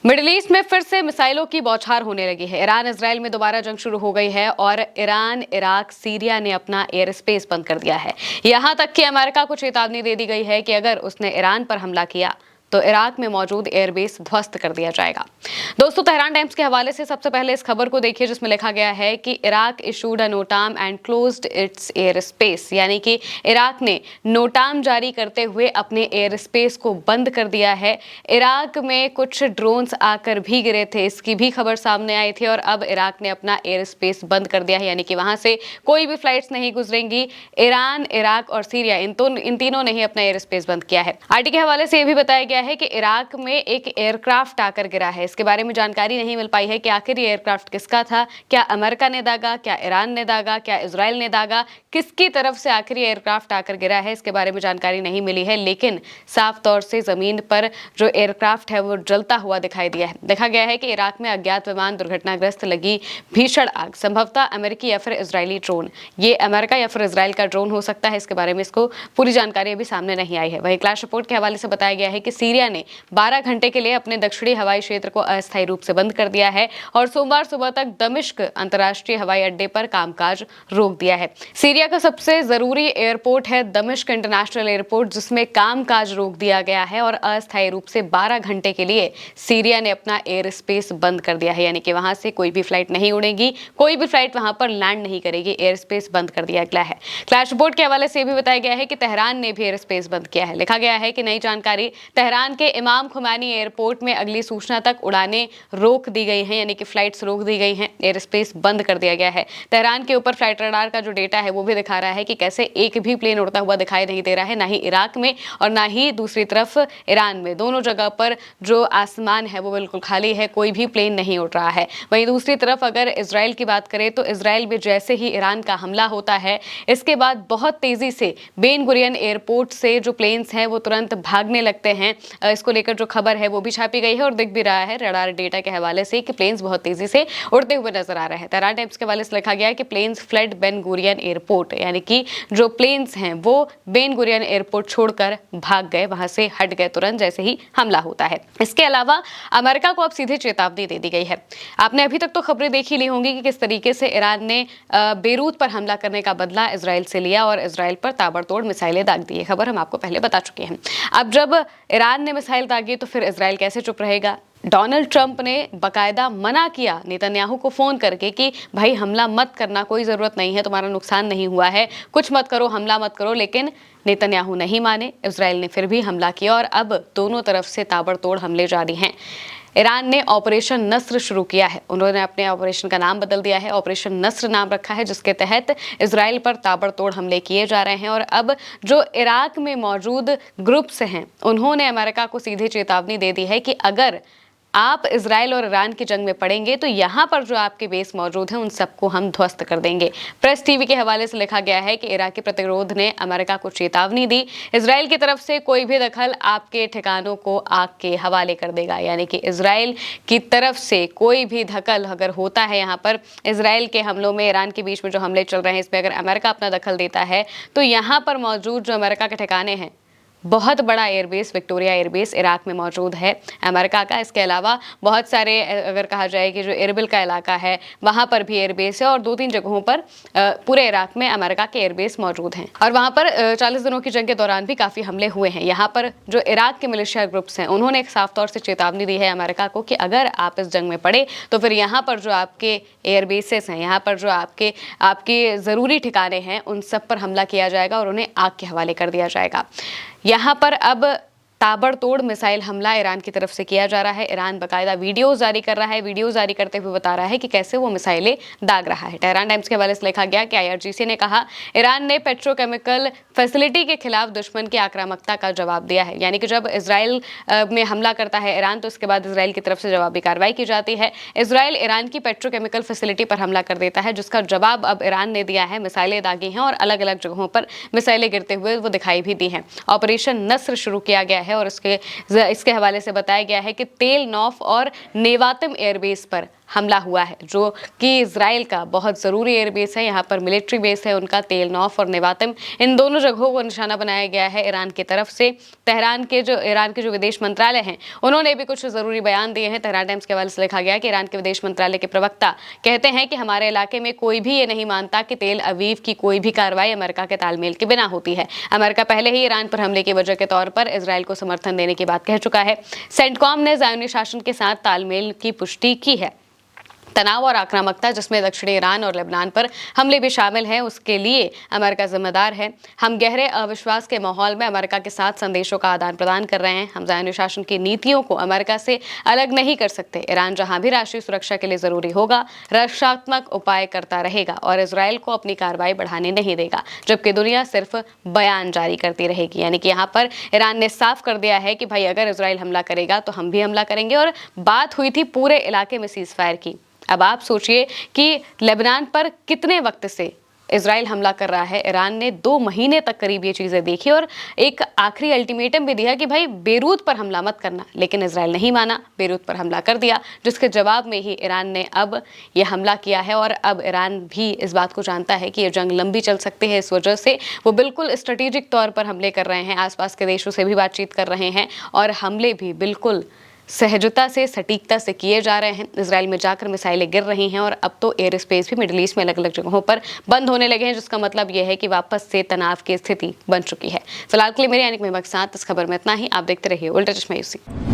Middle east में फिर से मिसाइलों की बौछार होने लगी है। ईरान इजराइल में दोबारा जंग शुरू हो गई है और ईरान, इराक, सीरिया ने अपना एयर स्पेस बंद कर दिया है। यहां तक कि अमेरिका को चेतावनी दे दी गई है कि अगर उसने ईरान पर हमला किया तो इराक में मौजूद एयरबेस ध्वस्त कर दिया जाएगा। दोस्तों, तेहरान टाइम्स के हवाले से सबसे पहले इस खबर को देखिए जिसमें लिखा गया है कि Iraq issued a NOTAM and closed its airspace, यानी कि इराक ने नोटाम जारी करते हुए अपने एयर स्पेस को बंद कर दिया है। इराक में कुछ ड्रोन्स आकर भी गिरे थे, इसकी भी खबर सामने आई थी और अब इराक ने अपना एयर स्पेस बंद कर दिया है, यानी कि वहां से कोई भी फ्लाइट्स नहीं गुजरेंगी। ईरान, इराक और सीरिया इन तीनों ने ही अपना एयर स्पेस बंद किया है। आरटी के हवाले से यह भी बताया गया है कि इराक में एक एयरक्राफ्ट आकर गिरा है। इसके बारे में जानकारी नहीं मिल पाई है कि आखिर ये एयरक्राफ्ट किसका था। क्या अमेरिका ने दागा, क्या ईरान ने दागा, क्या इजराइल ने दागा, किसकी तरफ से आखिर ये एयरक्राफ्ट आकर गिरा है, इसके बारे में जानकारी नहीं मिली है। लेकिन साफ तौर से जमीन पर जो एयरक्राफ्ट है वो जलता हुआ दिखाई दिया है। देखा गया है कि इराक में अज्ञात विमान दुर्घटनाग्रस्त लगी भीषण आग, संभवतः अमेरिकी या फिर इजरायली ड्रोन। ये अमेरिका या फिर इजराइल का ड्रोन हो सकता है, इसके बारे में इसको पूरी जानकारी अभी सामने नहीं आई है। वहीं क्लैश रिपोर्ट के हवाले से बताया गया है कि सीरिया ने 12 घंटे के लिए अपने दक्षिणी हवाई क्षेत्र को अस्थायी रूप से बंद कर दिया है और सोमवार सुबह तक दमिश्क अंतर्राष्ट्रीय हवाई अड्डे पर कामकाज रोक दिया है। सीरिया का सबसे जरूरी एयरपोर्ट है दमिश्क इंटरनेशनल एयरपोर्ट, जिसमें कामकाज रोक दिया गया है और अस्थायी रूप से 12 घंटे के लिए सीरिया ने अपना एयर स्पेस बंद कर दिया है, यानी कि वहां से कोई भी फ्लाइट नहीं उड़ेगी, कोई भी फ्लाइट वहां पर लैंड नहीं करेगी। एयर स्पेस बंद कर दिया गया है। क्लैश रिपोर्ट के हवाले से भी बताया गया है कि तेहरान ने भी एयर स्पेस बंद किया है। लिखा गया है कि नई जानकारी, तेहरान के इमाम खुमैनी एयरपोर्ट में अगली सूचना तक उड़ानें रोक दी गई हैं, यानी कि फ्लाइट्स रोक दी गई हैं, एयर स्पेस बंद कर दिया गया है। तेहरान के ऊपर फ्लाइट रडार का जो डेटा है वो भी दिखा रहा है कि कैसे एक भी प्लेन उड़ता हुआ दिखाई नहीं दे रहा है, ना ही इराक में और ना ही दूसरी तरफ ईरान में। दोनों जगह पर जो आसमान है वो बिल्कुल खाली है, कोई भी प्लेन नहीं उड़ रहा है। वहीं दूसरी तरफ अगर इजराइल की बात करें तो इजराइल में जैसे ही ईरान का हमला होता है, इसके बाद बहुत तेजी से बेन गुरियन एयरपोर्ट से जो प्लेन्स हैं वो तुरंत भागने लगते हैं। इसको लेकर जो खबर है वो भी छापी गई है और दिख भी रहा है रडार डेटा के हवाले से कि प्लेन्स बहुत तेजी से उड़ते हुए नजर आ रहे हैं। तेहरान टाइम्स के हवाले से लिखा गया है कि planes flood Ben Gurion airport, यानी कि जो प्लेन्स हैं वो बेन गुरियन एयरपोर्ट छोड़कर भाग गए, वहां से हट गए तुरंत जैसे ही हमला होता है। इसके अलावा अमेरिका को अब सीधे चेतावनी दे दी गई है। आपने अभी तक तो खबरें देख ही ली होंगी कि किस तरीके से ईरान ने बेरूत पर हमला करने का बदला इजराइल से लिया और इजराइल पर ताबड़तोड़ मिसाइलें दाग दी। खबर हम आपको पहले बता चुके हैं। अब जब ईरान ने मिसाइल दागी तो फिर इजराइल कैसे चुप रहेगा। डोनाल्ड ट्रंप ने बकायदा मना किया नेतन्याहू को फोन करके कि भाई हमला मत करना, कोई जरूरत नहीं है, तुम्हारा नुकसान नहीं हुआ है, कुछ मत करो, हमला मत करो। लेकिन नेतन्याहू नहीं माने, इजराइल ने फिर भी हमला किया और अब दोनों तरफ से ताबड़तोड़ हमले जारी हैं। ईरान ने ऑपरेशन नस्र शुरू किया है। उन्होंने अपने ऑपरेशन का नाम बदल दिया है, ऑपरेशन नस्र नाम रखा है, जिसके तहत इजराइल पर ताबड़तोड़ हमले किए जा रहे हैं। और अब जो इराक में मौजूद ग्रुप्स हैं उन्होंने अमेरिका को सीधे चेतावनी दे दी है कि अगर आप इजराइल और ईरान की जंग में पड़ेंगे तो यहाँ पर जो आपके बेस मौजूद हैं उन सबको हम ध्वस्त कर देंगे। प्रेस टीवी के हवाले से लिखा गया है कि इराकी प्रतिरोध ने अमेरिका को चेतावनी दी, इजराइल की तरफ से कोई भी दखल आपके ठिकानों को आग के हवाले कर देगा। यानी कि इजराइल की तरफ से कोई भी दखल अगर होता है, यहाँ पर इजराइल के हमलों में, ईरान के बीच में जो हमले चल रहे हैं इसमें अगर अमेरिका अपना दखल देता है तो यहाँ पर मौजूद जो अमेरिका के ठिकाने हैं, बहुत बड़ा एयरबेस विक्टोरिया एयरबेस इराक में मौजूद है अमेरिका का। इसके अलावा बहुत सारे, अगर कहा जाए कि जो एरबिल का इलाका है वहां पर भी एयरबेस है और 2-3 जगहों पर पूरे इराक में अमेरिका के एयरबेस मौजूद हैं। और वहां पर 40 दिनों की जंग के दौरान भी काफी हमले हुए हैं। यहाँ पर जो इराक के मिलिशिया ग्रुप्स हैं उन्होंने एक साफ तौर से चेतावनी दी है अमेरिका को कि अगर आप इस जंग में पड़े तो फिर यहाँ पर जो आपके एयरबेसेस हैं, यहाँ पर जो आपके जरूरी ठिकाने हैं उन सब पर हमला किया जाएगा और उन्हें आग के हवाले कर दिया जाएगा। यहाँ पर अब ताबड़तोड़ मिसाइल हमला ईरान की तरफ से किया जा रहा है। ईरान बकायदा वीडियो जारी कर रहा है, वीडियो जारी करते हुए बता रहा है कि कैसे वो मिसाइलें दाग रहा है। तेहरान टाइम्स के हवाले से लिखा गया कि IRGC ने कहा ईरान ने पेट्रोकेमिकल फैसिलिटी के खिलाफ दुश्मन की आक्रामकता का जवाब दिया है। यानी कि जब इजराइल में हमला करता है ईरान तो उसके बाद इजराइल की तरफ से जवाबी कार्रवाई की जाती है। इजराइल ईरान की पेट्रोकेमिकल फैसिलिटी पर हमला कर देता है, जिसका जवाब अब ईरान ने दिया है। मिसाइलें दागी हैं और अलग अलग जगहों पर मिसाइलें गिरते हुए वो दिखाई भी दी हैं। ऑपरेशन नस्र शुरू किया गया है और इसके हवाले से बताया गया है कि तेल नौफ और नेवातिम एयरबेस पर हमला हुआ है, जो कि इजराइल का बहुत ज़रूरी एयरबेस है। यहाँ पर मिलिट्री बेस है उनका, तेल नौफ और नेवातिम, इन दोनों जगहों को निशाना बनाया गया है ईरान की तरफ से। ईरान के जो विदेश मंत्रालय हैं, उन्होंने भी कुछ ज़रूरी बयान दिए हैं। तेहरान टाइम्स के हवाले से लिखा गया कि ईरान के विदेश मंत्रालय के प्रवक्ता कहते हैं कि हमारे इलाके में कोई भी ये नहीं मानता कि तेल अवीव की कोई भी कार्रवाई अमेरिका के तालमेल के बिना होती है। अमेरिका पहले ही ईरान पर हमले की वजह के तौर पर इजराइल को समर्थन देने की बात कह चुका है। सेंटकॉम ने ज़ायोनी शासन के साथ तालमेल की पुष्टि की है। तनाव और आक्रामकता, जिसमें दक्षिणी ईरान और लेबनान पर हमले भी शामिल हैं, उसके लिए अमेरिका जिम्मेदार है। हम गहरे अविश्वास के माहौल में अमेरिका के साथ संदेशों का आदान प्रदान कर रहे हैं। हम ज़ायोनी शासन की नीतियों को अमेरिका से अलग नहीं कर सकते। ईरान जहां भी राष्ट्रीय सुरक्षा के लिए जरूरी होगा, रक्षात्मक उपाय करता रहेगा और इजराइल को अपनी कार्रवाई बढ़ाने नहीं देगा, जबकि दुनिया सिर्फ बयान जारी करती रहेगी। यानी कि यहाँ पर ईरान ने साफ कर दिया है कि भाई अगर इजराइल हमला करेगा तो हम भी हमला करेंगे, और बात हुई थी पूरे इलाके में सीज फायर की। अब आप सोचिए कि लेबनान पर कितने वक्त से इजराइल हमला कर रहा है। ईरान ने 2 महीने तक करीब ये चीज़ें देखी और एक आखिरी अल्टीमेटम भी दिया कि भाई बेरूत पर हमला मत करना, लेकिन इजराइल नहीं माना, बेरूत पर हमला कर दिया, जिसके जवाब में ही ईरान ने अब ये हमला किया है। और अब ईरान भी इस बात को जानता है कि ये जंग लंबी चल सकती है। इस वजह से वो बिल्कुल स्ट्रेटेजिक तौर पर हमले कर रहे हैं, आसपास के देशों से भी बातचीत कर रहे हैं और हमले भी बिल्कुल सहजता से, सटीकता से किए जा रहे हैं। इजराइल में जाकर मिसाइलें गिर रही हैं और अब तो एयर स्पेस भी मिडिल ईस्ट में अलग अलग जगहों पर बंद होने लगे हैं, जिसका मतलब यह है कि वापस से तनाव की स्थिति बन चुकी है। फिलहाल के लिए मेरे यानी कि मेरे साथ इस खबर में इतना ही। आप देखते रहिए उल्टा चश्मा यूसी।